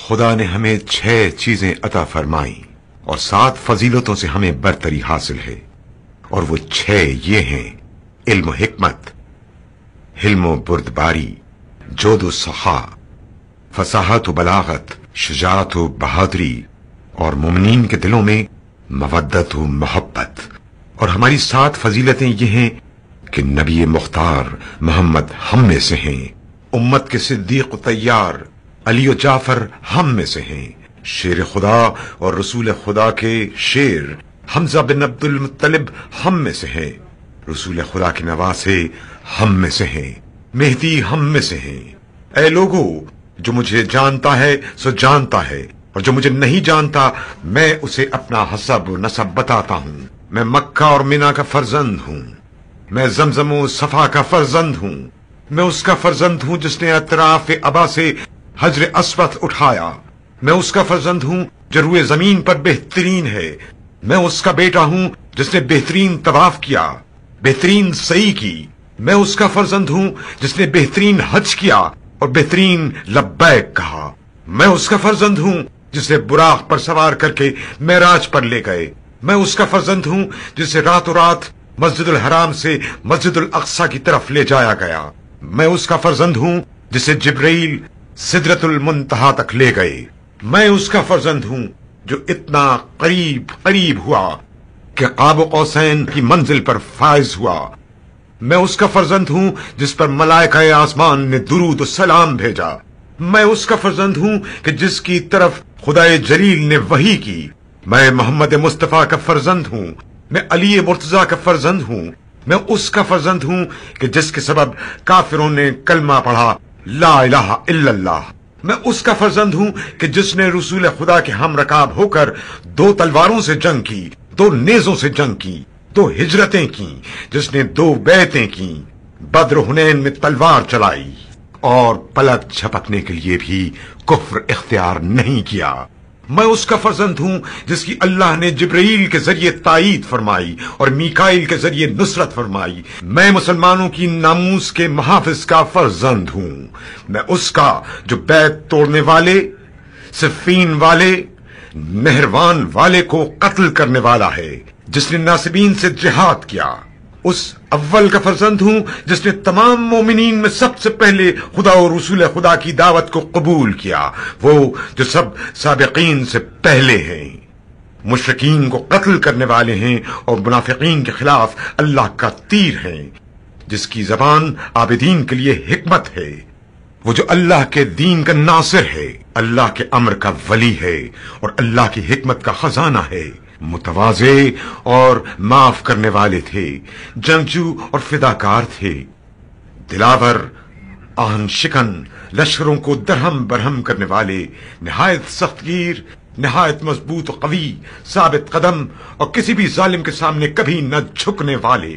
خدا نے ہمیں 6 چیزیں عطا فرمائیں اور 7 فضیلتوں سے ہمیں برتری حاصل ہے، اور وہ 6 یہ ہیں: علم و حکمت، حلم و بردباری، جود و سخا، فصاحت و بلاغت، شجاعت و بہادری، اور مومنین کے دلوں میں مودت و محبت۔ اور ہماری 7 فضیلتیں یہ ہیں کہ نبی مختار محمد ہم میں سے ہیں، امت کے صدیق و طیار علی و جعفر ہم میں سے ہیں، شیر خدا اور رسول خدا کے شیر حمزہ بن عبد المطلب ہم میں سے ہیں، رسول خدا کے نواسے ہم میں سے ہیں، مہدی ہم میں سے ہیں۔ اے لوگو، جو مجھے جانتا ہے سو جانتا ہے، اور جو مجھے نہیں جانتا میں اسے اپنا حسب و نسب بتاتا ہوں۔ میں مکہ اور منا کا فرزند ہوں، میں زمزم و صفا کا فرزند ہوں، میں اس کا فرزند ہوں جس نے اطراف ابا سے حجر اسود اٹھایا، میں اس کا فرزند ہوں جو روئے زمین پر بہترین ہے، میں اس کا بیٹا ہوں جس نے بہترین طواف کیا، بہترین سعی کی، میں اس کا فرزند ہوں جس نے بہترین حج کیا اور بہترین لبیک کہا، میں اس کا فرزند ہوں جسے براق پر سوار کر کے معراج پر لے گئے، میں اس کا فرزند ہوں جسے راتوں رات مسجد الحرام سے مسجد الاقصی کی طرف لے جایا گیا، میں اس کا فرزند ہوں جسے جبرائیل سدرۃ المنتہا تک لے گئے، میں اس کا فرزند ہوں جو اتنا قریب ہوا کہ قاب قوسین کی منزل پر فائز ہوا، میں اس کا فرزند ہوں جس پر ملائکہ آسمان نے درود و سلام بھیجا، میں اس کا فرزند ہوں کہ جس کی طرف خدائے جلیل نے وحی کی، میں محمد مصطفیٰ کا فرزند ہوں، میں علی مرتضیٰ کا فرزند ہوں، میں اس کا فرزند ہوں کہ جس کے سبب کافروں نے کلمہ پڑھا لا الہ الا اللہ، میں اس کا فرزند ہوں کہ جس نے رسول خدا کے ہم رکاب ہو کر 2 تلواروں سے جنگ کی، 2 نیزوں سے جنگ کی، 2 ہجرتیں کی، جس نے 2 بیعتیں کی، بدر حنین میں تلوار چلائی اور پلک جھپکنے کے لیے بھی کفر اختیار نہیں کیا، میں اس کا فرزند ہوں جس کی اللہ نے جبرائیل کے ذریعے تائید فرمائی اور میکائیل کے ذریعے نصرت فرمائی، میں مسلمانوں کی ناموس کے محافظ کا فرزند ہوں، میں اس کا جو بیعت توڑنے والے، صفین والے، نہروان والے کو قتل کرنے والا ہے، جس نے ناصبین سے جہاد کیا، اس اول کا فرزند ہوں جس نے تمام مومنین میں سب سے پہلے خدا اور رسول خدا کی دعوت کو قبول کیا، وہ جو سب سابقین سے پہلے ہیں، مشرکین کو قتل کرنے والے ہیں اور منافقین کے خلاف اللہ کا تیر ہیں، جس کی زبان عابدین کے لیے حکمت ہے، وہ جو اللہ کے دین کا ناصر ہے، اللہ کے امر کا ولی ہے اور اللہ کی حکمت کا خزانہ ہے، متواضع اور معاف کرنے والے تھے، جنگجو اور فداکار تھے، دلاور، آہن شکن، لشکروں کو درہم برہم کرنے والے، نہایت سخت گیر، نہایت مضبوط و قوی، ثابت قدم اور کسی بھی ظالم کے سامنے کبھی نہ جھکنے والے،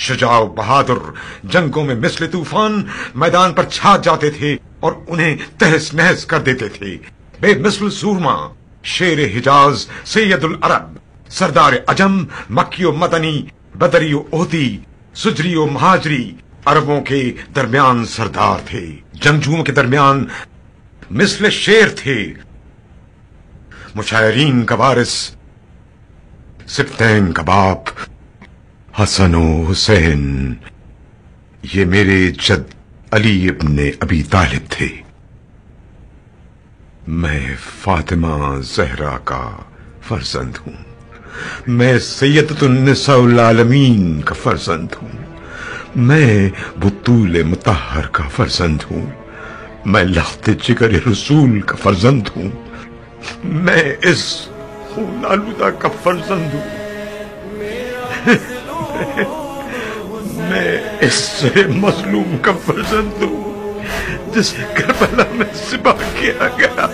شجاع و بہادر، جنگوں میں مثل طوفان میدان پر چھا جاتے تھے اور انہیں تہس نہس کر دیتے تھے، بے مثل سورما، شیر حجاز، سید العرب، سردار عجم، مکی و مدنی، بدری و احدی، سجری و مہاجری، عربوں کے درمیان سردار تھے، جنگجوؤں کے درمیان مثل شیر تھے، مشاعرین کا وارث، سبتین کا باپ، حسن و حسین، یہ میرے جد علی ابن ابی طالب تھے، میں فاطمہ زہرا کا فرزند ہوں، میں سیدۃ النساء العالمین کا فرزند ہوں، میں بطول مطہر کا فرزند ہوں، میں لخت جگر رسول کا فرزند ہوں، میں اس خون آلودہ کا فرزند ہوں، میں اس سے مظلوم کا فرزند ہوں جسے کربلا میں ذبح کیا گیا۔